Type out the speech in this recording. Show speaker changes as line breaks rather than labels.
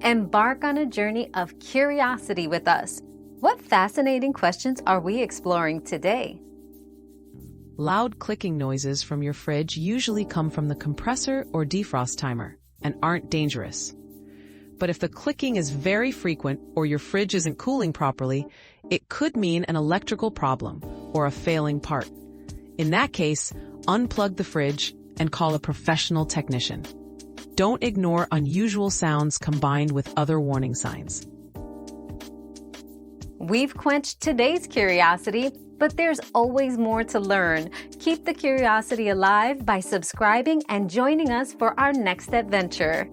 Embark on a journey of curiosity with us. What fascinating questions are we exploring today?
Loud clicking noises from your fridge usually come from the compressor or defrost timer and aren't dangerous. But if the clicking is very frequent or your fridge isn't cooling properly, it could mean an electrical problem or a failing part. In that case, unplug the fridge and call a professional technician. Don't ignore unusual sounds combined with other warning signs.
We've quenched today's curiosity, but there's always more to learn. Keep the curiosity alive by subscribing and joining us for our next adventure.